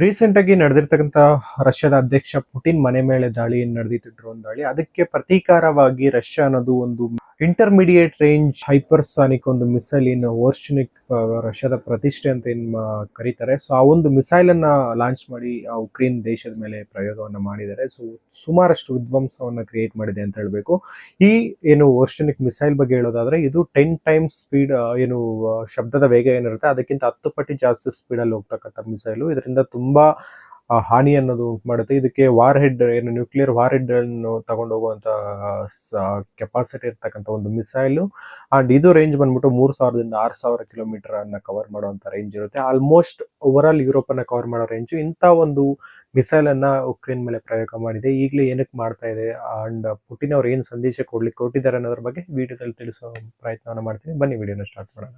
Recent ಆಗಿ ನಡೆದಿರ್ತಕ್ಕಂಥ ರಷ್ಯಾದ ಅಧ್ಯಕ್ಷ ಪುಟಿನ್ ಮನೆ ಮೇಲೆ ದಾಳಿ ಏನ್ ನಡೆದಿತ್ತು, ಡ್ರೋನ್ ದಾಳಿ, ಅದಕ್ಕೆ ಪ್ರತೀಕಾರವಾಗಿ ರಷ್ಯಾ ಅನ್ನೋದು ಒಂದು ಇಂಟರ್ಮೀಡಿಯೇಟ್ ರೇಂಜ್ ಹೈಪರ್ಸಾನಿಕ್ ಒಂದು ಮಿಸೈಲ್ ಇನ್ ಓರ್ಶನಿಕ್, ರಷ್ಯಾದ ಪ್ರತಿಷ್ಠೆ ಅಂತ ಏನ್ ಕರೀತಾರೆ. ಸೊ ಆ ಒಂದು ಮಿಸೈಲ್ ಅನ್ನ ಲಾಂಚ್ ಮಾಡಿ ಉಕ್ರೇನ್ ದೇಶದ ಮೇಲೆ ಪ್ರಯೋಗವನ್ನ ಮಾಡಿದ್ದಾರೆ. ಸೊ ಸುಮಾರಷ್ಟು ವಿಧ್ವಂಸವನ್ನ ಕ್ರಿಯೇಟ್ ಮಾಡಿದೆ ಅಂತ ಹೇಳ್ಬೇಕು. ಈ ಏನು ಓರ್ಶನಿಕ್ ಮಿಸೈಲ್ ಬಗ್ಗೆ ಹೇಳೋದಾದ್ರೆ, ಇದು 10 ಟೈಮ್ಸ್ ಸ್ಪೀಡ್, ಶಬ್ದದ ವೇಗ ಏನಿರುತ್ತೆ ಅದಕ್ಕಿಂತ 10 ಪಟ್ಟು ಜಾಸ್ತಿ ಸ್ಪೀಡ್ ಅಲ್ಲಿ ಹೋಗ್ತಕ್ಕಂಥ ಮಿಸೈಲು. ಇದರಿಂದ ತುಂಬಾ ಹಾನಿ ಅನ್ನೋದು ಉಂಟು ಮಾಡುತ್ತೆ. ಇದಕ್ಕೆ ವಾರ್ ಹೆಡ್, ಏನು ನ್ಯೂಕ್ಲಿಯರ್ ವಾರ್ ಹೆಡ್ ಅನ್ನು ತಗೊಂಡು ಹೋಗುವಂತ ಕೆಪಾಸಿಟಿ ಇರ್ತಕ್ಕಂಥ ಒಂದು ಮಿಸೈಲು. ಅಂಡ್ ಇದು ರೇಂಜ್ ಬಂದ್ಬಿಟ್ಟು 3000ದಿಂದ 6000 ಕಿಲೋಮೀಟರ್ ಅನ್ನ ಕವರ್ ಮಾಡುವಂತ ರೇಂಜ್ ಇರುತ್ತೆ. ಆಲ್ಮೋಸ್ಟ್ ಓವರ್ ಆಲ್ ಯುರೋಪ್ ಅನ್ನ ಕವರ್ ಮಾಡೋ ರೇಂಜ್ ಇಂಥ ಒಂದು ಮಿಸೈಲ್ ಅನ್ನ ಉಕ್ರೇನ್ ಮೇಲೆ ಪ್ರಯೋಗ ಮಾಡಿದೆ. ಈಗಲೇ ಏನಕ್ಕೆ ಮಾಡ್ತಾ ಇದೆ ಅಂಡ್ ಪುಟಿನ್ ಅವ್ರು ಏನ್ ಸಂದೇಶ ಕೊಟ್ಟಿದ್ದಾರೆ ಅನ್ನೋದ್ರ ಬಗ್ಗೆ ವಿಡಿಯೋದಲ್ಲಿ ತಿಳಿಸೋ ಪ್ರಯತ್ನವನ್ನ ಮಾಡ್ತೀನಿ. ಬನ್ನಿ ವಿಡಿಯೋನ ಸ್ಟಾರ್ಟ್ ಮಾಡೋಣ.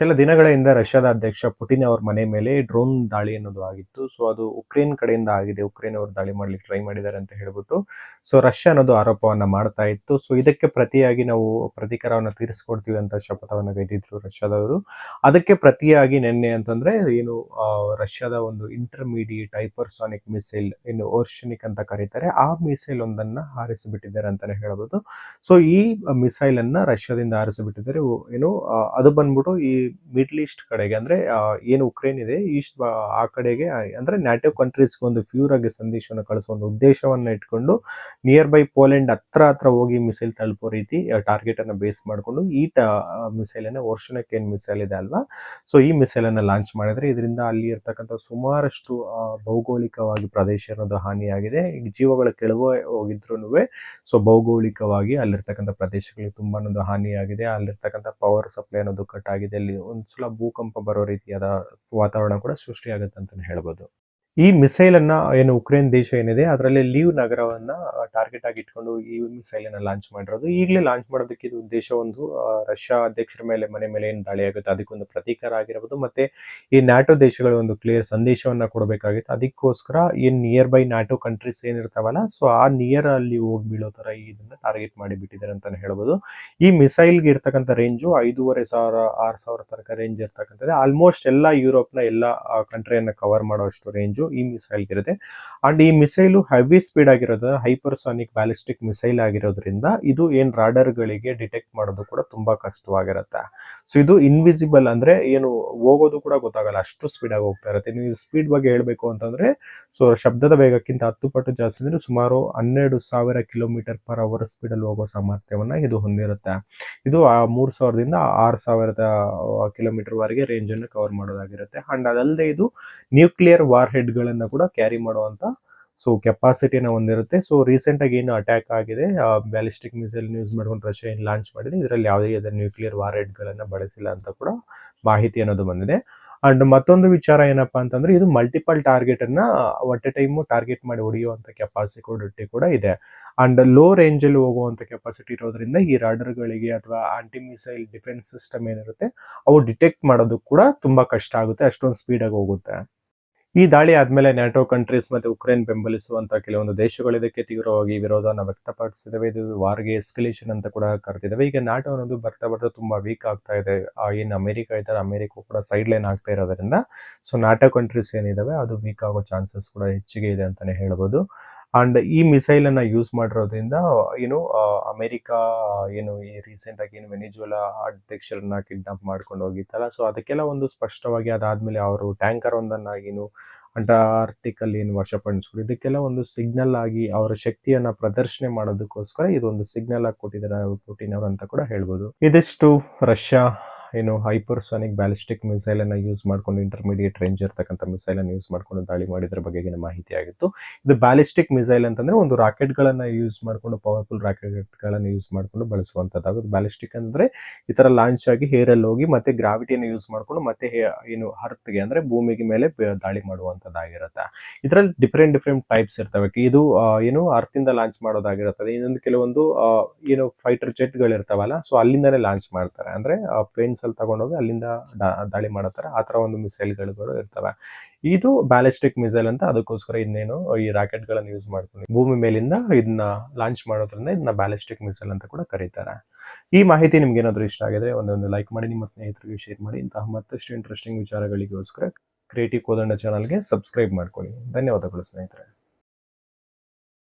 ಕೆಲ ದಿನಗಳ ಹಿಂದೆ ರಷ್ಯಾದ ಅಧ್ಯಕ್ಷ ಪುಟಿನ್ ಅವ್ರ ಮನೆ ಮೇಲೆ ಡ್ರೋನ್ ದಾಳಿ ಅನ್ನೋದು ಆಗಿತ್ತು. ಸೊ ಅದು ಉಕ್ರೇನ್ ಕಡೆಯಿಂದ ಆಗಿದೆ, ಉಕ್ರೇನ್ ಅವರು ದಾಳಿ ಮಾಡ್ಲಿಕ್ಕೆ ಟ್ರೈ ಮಾಡಿದ್ದಾರೆ ಅಂತ ಹೇಳ್ಬಿಟ್ಟು ಸೊ ರಷ್ಯಾ ಅನ್ನೋದು ಆರೋಪವನ್ನ ಮಾಡ್ತಾ ಇತ್ತು. ಸೊ ಇದಕ್ಕೆ ಪ್ರತಿಯಾಗಿ ನಾವು ಪ್ರತೀಕಾರವನ್ನ ತೀರಿಸ್ಕೊಡ್ತೀವಿ ಅಂತ ಶಪಥವನ್ನ ಗೈದಿದ್ರು ರಷ್ಯಾದವರು. ಅದಕ್ಕೆ ಪ್ರತಿಯಾಗಿ ನಿನ್ನೆ ಅಂತಂದ್ರೆ ಏನು ರಷ್ಯಾದ ಒಂದು ಇಂಟರ್ಮೀಡಿಯೇಟ್ ಹೈಪರ್ಸಾನಿಕ್ ಮಿಸೈಲ್, ಇನ್ನು ಓರ್ಶನಿಕ್ ಅಂತ ಕರೀತಾರೆ, ಆ ಮಿಸೈಲ್ ಒಂದನ್ನ ಹಾರಿಸಿಬಿಟ್ಟಿದ್ದಾರೆ ಅಂತಾನೆ ಹೇಳ್ಬೋದು. ಸೊ ಈ ಮಿಸೈಲ್ ಅನ್ನ ರಷ್ಯಾದಿಂದ ಹಾರಿಸಿಬಿಟ್ಟಿದ್ದಾರೆ. ಏನು ಅದು ಬಂದ್ಬಿಟ್ಟು ಈ ಮಿಡ್ಲ್ ಈಸ್ಟ್ ಕಡೆಗೆ, ಅಂದ್ರೆ ಏನು ಉಕ್ರೇನ್ ಇದೆ ಈಸ್ಟ್ ಆ ಕಡೆಗೆ, ಅಂದ್ರೆ ನ್ಯಾಟೋ ಕಂಟ್ರೀಸ್ಗೆ ಒಂದು ಫ್ಯೂರ್ ಆಗಿ ಸಂದೇಶವನ್ನು ಕಳಿಸುವ ಒಂದು ಉದ್ದೇಶವನ್ನ ಇಟ್ಕೊಂಡು ನಿಯರ್ ಬೈ ಪೋಲೆಂಡ್ ಹತ್ರ ಹೋಗಿ ಮಿಸೈಲ್ ತಲುಪೋ ರೀತಿ ಟಾರ್ಗೆಟ್ ಅನ್ನ ಬೇಸ್ ಮಾಡಿಕೊಂಡು ಈ ಮಿಸೈಲ್ ಅನ್ನ ಓರ್ಶನಿಕ್ ಏನ್ ಮಿಸೈಲ್ ಇದೆ ಅಲ್ವಾ, ಸೊ ಈ ಮಿಸೈಲ್ ಅನ್ನ ಲಾಂಚ್ ಮಾಡಿದ್ರೆ ಇದರಿಂದ ಅಲ್ಲಿ ಇರ್ತಕ್ಕಂಥ ಸುಮಾರಷ್ಟು ಭೌಗೋಳಿಕವಾಗಿ ಪ್ರದೇಶ ಅನ್ನೋದು ಹಾನಿಯಾಗಿದೆ. ಈಗ ಜೀವಗಳ ಕೆಳಗೆ ಹೋಗಿದ್ರು ಸೊ ಭೌಗೋಳಿಕವಾಗಿ ಅಲ್ಲಿರ್ತಕ್ಕಂಥ ಪ್ರದೇಶಗಳಿಗೆ ತುಂಬಾ ಹಾನಿಯಾಗಿದೆ. ಅಲ್ಲಿರ್ತಕ್ಕಂಥ ಪವರ್ ಸಪ್ಲೈ ಅನ್ನೋದು ಕಟ್ ಆಗಿದೆ. ಅಲ್ಲಿ ಒಂದ್ಸಲ ಭೂಕಂಪ ಬರೋ ರೀತಿಯಾದ ವಾತಾವರಣ ಕೂಡ ಸೃಷ್ಟಿಯಾಗುತ್ತೆ ಅಂತಾನೆ ಹೇಳ್ಬೋದು. ಈ ಮಿಸೈಲ್ ಅನ್ನ ಏನು ಉಕ್ರೇನ್ ದೇಶ ಏನಿದೆ ಅದರಲ್ಲಿ ಲೀವ್ ನಗರವನ್ನ ಟಾರ್ಗೆಟ್ ಆಗಿ ಇಟ್ಕೊಂಡು ಈ ಮಿಸೈಲ್ ಅನ್ನ ಲಾಂಚ್ ಮಾಡಿರೋದು. ಈಗಲೇ ಲಾಂಚ್ ಮಾಡೋದಕ್ಕೆ ಇದು ಉದ್ದೇಶ ಒಂದು ರಷ್ಯಾ ಅಧ್ಯಕ್ಷರ ಮನೆ ಮೇಲೆ ಏನು ದಾಳಿ ಆಗುತ್ತೆ ಅದಕ್ಕೊಂದು ಪ್ರತೀಕಾರ ಆಗಿರಬಹುದು, ಮತ್ತೆ ಈ ನ್ಯಾಟೋ ದೇಶಗಳ ಒಂದು ಕ್ಲಿಯರ್ ಸಂದೇಶವನ್ನ ಕೊಡಬೇಕಾಗಿತ್ತು. ಅದಕ್ಕೋಸ್ಕರ ಏನ್ ನಿಯರ್ ಬೈ ನ್ಯಾಟೋ ಕಂಟ್ರೀಸ್ ಏನಿರ್ತಾವಲ್ಲ, ಸೊ ಆ ನಿಯರ್ ಅಲ್ಲಿ ಹೋಗಿ ಬೀಳೋ ತರ ಇದನ್ನ ಟಾರ್ಗೆಟ್ ಮಾಡಿ ಬಿಟ್ಟಿದ್ದಾರೆ ಅಂತಾನೆ ಹೇಳ್ಬೋದು. ಈ ಮಿಸೈಲ್ಗೆ ಇರ್ತಕ್ಕಂಥ ರೇಂಜು 5500 6000 ತನಕ ರೇಂಜ್ ಇರ್ತಕ್ಕಂಥದ್ದು. ಆಲ್ಮೋಸ್ಟ್ ಎಲ್ಲ ಯುರೋಪ್ನ ಎಲ್ಲ ಕಂಟ್ರಿಯನ್ನ ಕವರ್ ಮಾಡುವಷ್ಟು ರೇಂಜು ಈ ಮಿಸೈಲ್ ಇರುತ್ತೆ. ಅಂಡ್ ಈ ಮಿಸೈಲು ಹೆವಿ ಸ್ಪೀಡ್ ಆಗಿರೋದು, ಹೈಪರ್ಸಾನಿಕ್ ಬ್ಯಾಲಿಸ್ಟಿಕ್ ಮಿಸೈಲ್ ಆಗಿರೋದ್ರಿಂದ ಇದು ಏನ್ ರಾಡರ್ ಗಳಿಗೆ ಡಿಟೆಕ್ಟ್ ಮಾಡೋದು ಕೂಡ ತುಂಬಾ ಕಷ್ಟವಾಗಿರುತ್ತೆ. ಸೊ ಇದು ಇನ್ವಿಸಿಬಲ್, ಅಂದ್ರೆ ಏನು ಹೋಗೋದು ಕೂಡ ಗೊತ್ತಾಗಲ್ಲ, ಅಷ್ಟು ಸ್ಪೀಡ್ ಆಗಿ ಹೋಗ್ತಾ ಇರುತ್ತೆ. ನೀವು ಸ್ಪೀಡ್ ಬಗ್ಗೆ ಹೇಳ್ಬೇಕು ಅಂತಂದ್ರೆ, ಸೊ ಶಬ್ದದ ವೇಗಕ್ಕಿಂತ 10 ಪಟ್ಟು ಜಾಸ್ತಿ, ಅಂದ್ರೆ ಸುಮಾರು 12,000 ಕಿಲೋಮೀಟರ್ ಪರ್ ಅವರ್ ಸ್ಪೀಡ್ ಅಲ್ಲಿ ಹೋಗೋ ಸಾಮರ್ಥ್ಯವನ್ನ ಇದು ಹೊಂದಿರುತ್ತೆ. ಇದು 3000ದಿಂದ 6000 ಕಿಲೋಮೀಟರ್ ವರೆಗೆ ರೇಂಜ್ ಅನ್ನು ಕವರ್ ಮಾಡೋದಾಗಿರುತ್ತೆ. ಅಂಡ್ ಅದಲ್ಲದೆ ಇದು ನ್ಯೂಕ್ಲಿಯರ್ ವಾರ್ ಹೆಡ್ ಗಳನ್ನ ಕೂಡ ಕ್ಯಾರಿ ಮಾಡುವಂತ ಸೊ ಕೆಪಾಸಿಟಿನ ಹೊಂದಿರುತ್ತೆ. ಸೊ ರೀಸೆಂಟ್ ಆಗಿ ಏನು ಅಟ್ಯಾಕ್ ಆಗಿದೆ, ಬ್ಯಾಲಿಸ್ಟಿಕ್ ಮಿಸೈಲ್ ಯೂಸ್ ಮಾಡ್ಕೊಂಡು ರಷ್ಯಾ ಏನು ಲಾಂಚ್ ಮಾಡಿದೆ, ಇದರಲ್ಲಿ ಯಾವುದೇ ನ್ಯೂಕ್ಲಿಯರ್ ವಾರ್ ಹೆಡ್ ಗಳನ್ನ ಬಳಸಿಲ್ಲ ಅಂತ ಕೂಡ ಮಾಹಿತಿ ಅನ್ನೋದು ಬಂದಿದೆ. ಅಂಡ್ ಮತ್ತೊಂದು ವಿಚಾರ ಏನಪ್ಪಾ ಅಂತಂದ್ರೆ, ಇದು ಮಲ್ಟಿಪಲ್ ಟಾರ್ಗೆಟ್ ಅನ್ನ ಒಟ್ ಎ ಟೈಮ್ ಟಾರ್ಗೆಟ್ ಮಾಡಿ ಹೊಡೆಯುವಂತ ಕೆಪಾಸಿಟಿ ಕೂಡ ಇದೆ. ಅಂಡ್ ಲೋ ರೇಂಜ್ ಅಲ್ಲಿ ಹೋಗುವಂತ ಕೆಪಾಸಿಟಿ ಇರೋದ್ರಿಂದ ಈ ರಾಡರ್ ಗಳಿಗೆ ಅಥವಾ ಆಂಟಿ ಮಿಸೈಲ್ ಡಿಫೆನ್ಸ್ ಸಿಸ್ಟಮ್ ಏನಿರುತ್ತೆ ಅವು ಡಿಟೆಕ್ಟ್ ಮಾಡೋದು ಕೂಡ ತುಂಬಾ ಕಷ್ಟ ಆಗುತ್ತೆ, ಅಷ್ಟೊಂದು ಸ್ಪೀಡ್ ಆಗಿ ಹೋಗುತ್ತೆ. ಈ ದಾಳಿ ಆದ್ಮೇಲೆ ನ್ಯಾಟೋ ಕಂಟ್ರೀಸ್ ಮತ್ತೆ ಉಕ್ರೇನ್ ಬೆಂಬಲಿಸುವಂತ ಕೆಲವೊಂದು ದೇಶಗಳು ಇದಕ್ಕೆ ತೀವ್ರವಾಗಿ ವಿರೋಧನ ವ್ಯಕ್ತಪಡಿಸಿದವೆ. ಇದು ವಾರ್ಗೆ ಎಸ್ಕಲೇಷನ್ ಅಂತ ಕೂಡ ಕರೆದಿದ್ದಾವೆ. ಈಗ ನ್ಯಾಟೋ ಅನ್ನೋದು ಬರ್ತಾ ತುಂಬಾ ವೀಕ್ ಆಗ್ತಾ ಇದೆ. ಏನ್ ಅಮೆರಿಕ ಇದ್ದಾರೆ, ಅಮೆರಿಕ ಕೂಡ ಸೈಡ್ ಲೈನ್ ಆಗ್ತಾ ಇರೋದ್ರಿಂದ ಸೊ ನ್ಯಾಟೋ ಕಂಟ್ರೀಸ್ ಏನಿದಾವೆ ಅದು ವೀಕ್ ಆಗೋ ಚಾನ್ಸಸ್ ಕೂಡ ಹೆಚ್ಚಿಗೆ ಇದೆ ಅಂತಾನೆ ಹೇಳ್ಬೋದು. ಅಂಡ್ ಈ ಮಿಸೈಲ್ ಅನ್ನ ಯೂಸ್ ಮಾಡಿರೋದ್ರಿಂದ ಏನು ಅಮೆರಿಕ ಏನು ಈ ರೀಸೆಂಟ್ ಆಗಿ ಏನು ವೆನಿಜುವೆಲಾ ಅಧ್ಯಕ್ಷರನ್ನ ಕಿಡ್ನಾಪ್ ಮಾಡ್ಕೊಂಡು ಹೋಗಿತ್ತಲ್ಲ, ಸೊ ಅದಕ್ಕೆಲ್ಲ ಒಂದು ಸ್ಪಷ್ಟವಾಗಿ ಅದಾದ್ಮೇಲೆ ಅವರು ಟ್ಯಾಂಕರ್ ಒಂದನ್ನ ಏನು ಅಂಟಾರ್ಟಿಕ್ ಅಲ್ಲಿ ಏನು ವಶಪಡಿಸ್ಕೊಂಡು ಇದಕ್ಕೆಲ್ಲ ಒಂದು ಸಿಗ್ನಲ್ ಆಗಿ ಅವರ ಶಕ್ತಿಯನ್ನ ಪ್ರದರ್ಶನೆ ಮಾಡೋದಕ್ಕೋಸ್ಕರ ಇದೊಂದು ಸಿಗ್ನಲ್ ಆಗಿ ಕೊಟ್ಟಿದ್ದಾರೆ ಪುಟಿನ್ ಅವರು ಅಂತ ಕೂಡ ಹೇಳ್ಬೋದು. ಇದಿಷ್ಟು ರಷ್ಯಾ ಏನು ಹೈಪರ್ಸಾನಿಕ್ ಬ್ಯಾಲಿಸ್ಟಿಕ್ ಮಿಸೈಲ್ ಅನ್ನ ಯೂಸ್ ಮಾಡ್ಕೊಂಡು, ಇಂಟರ್ಮೀಡಿಯೇಟ್ ರೇಂಜ್ ಇರ್ತಕ್ಕಂಥ ಮಿಸೈಲ್ ಅನ್ನು ಯೂಸ್ ಮಾಡ್ಕೊಂಡು ದಾಳಿ ಮಾಡಿದ್ರ ಬಗೆಗಿನ ಮಾಹಿತಿ ಆಗಿತ್ತು. ಇದು ಬ್ಯಾಲಿಸ್ಟಿಕ್ ಮಿಸೈಲ್ ಅಂತಂದ್ರೆ ಒಂದು ರಾಕೆಟ್ ಗಳನ್ನ ಯೂಸ್ ಮಾಡ್ಕೊಂಡು, ಪವರ್ಫುಲ್ ರಾಕೆಟ್ ಗಳನ್ನ ಯೂಸ್ ಮಾಡ್ಕೊಂಡು ಬಳಸುವಂತದ್ದು. ಬ್ಯಾಲಿಸ್ಟಿಕ್ ಅಂದ್ರೆ ಈ ತರ ಲಾಂಚ್ ಆಗಿ ಹೇರ್ ಅಲ್ಲಿ ಹೋಗಿ ಮತ್ತೆ ಗ್ರಾವಿಟಿಯನ್ನು ಯೂಸ್ ಮಾಡ್ಕೊಂಡು ಮತ್ತೆ ಏನು ಅರ್ತ್ಗೆ ಅಂದ್ರೆ ಭೂಮಿಗೆ ಮೇಲೆ ದಾಳಿ ಮಾಡುವಂತದ್ದಾಗಿರುತ್ತೆ. ಇದರಲ್ಲಿ ಡಿಫ್ರೆಂಟ್ ಟೈಪ್ಸ್ ಇರ್ತವೆ. ಇದು ಏನು ಅರ್ತ್ ಇಂದ ಲಾಂಚ್ ಮಾಡೋದಾಗಿರುತ್ತದೆ. ಇನ್ನೊಂದು ಕೆಲವೊಂದು ಏನು ಫೈಟರ್ ಜೆಟ್ ಗಳು ಇರ್ತಾವಲ್ಲ, ಸೊ ಅಲ್ಲಿಂದಾನೇ ಲಾಂಚ್ ಮಾಡ್ತಾರೆ, ಅಂದ್ರೆ ಪ್ಲೇನ್ಸ್ ಅಲ್ಲಿ ತಗೊಂಡೋಗಿ ಅಲ್ಲಿಂದ ದಾಳಿ ಮಾಡತ್ತಾರೆ. ಆ ತರ ಒಂದು ಮಿಸೈಲ್ ಗಳು ಇರ್ತವೆ. ಇದು ಬ್ಯಾಲಿಸ್ಟಿಕ್ ಮಿಸೈಲ್ ಅಂತ, ಅದಕ್ಕೋಸ್ಕರ ಇನ್ನೇನು ಈ ರಾಕೆಟ್ ಗಳನ್ನ ಯೂಸ್ ಮಾಡ್ಕೊಂಡು ಭೂಮಿ ಮೇಲಿಂದ ಇದನ್ನ ಲಾಂಚ್ ಮಾಡೋದ್ರಿಂದ ಇದನ್ನ ಬ್ಯಾಲಿಸ್ಟಿಕ್ ಮಿಸೈಲ್ ಅಂತ ಕೂಡ ಕರೀತಾರೆ. ಈ ಮಾಹಿತಿ ನಿಮ್ಗೆ ಏನಾದ್ರು ಇಷ್ಟ ಆಗಿದ್ರೆ ಒಂದೊಂದು ಲೈಕ್ ಮಾಡಿ, ನಿಮ್ಮ ಸ್ನೇಹಿತರಿಗೆ ಶೇರ್ ಮಾಡಿ. ಇಂತಹ ಮತ್ತಷ್ಟು ಇಂಟ್ರೆಸ್ಟಿಂಗ್ ವಿಚಾರಗಳಿಗೋಸ್ಕರ ಕ್ರಿಯೇಟಿವ್ ಕೋದಂಡ ಚಾನಲ್ಗೆ ಸಬ್ಸ್ಕ್ರೈಬ್ ಮಾಡ್ಕೊಳ್ಳಿ. ಧನ್ಯವಾದಗಳು ಸ್ನೇಹಿತರೆ.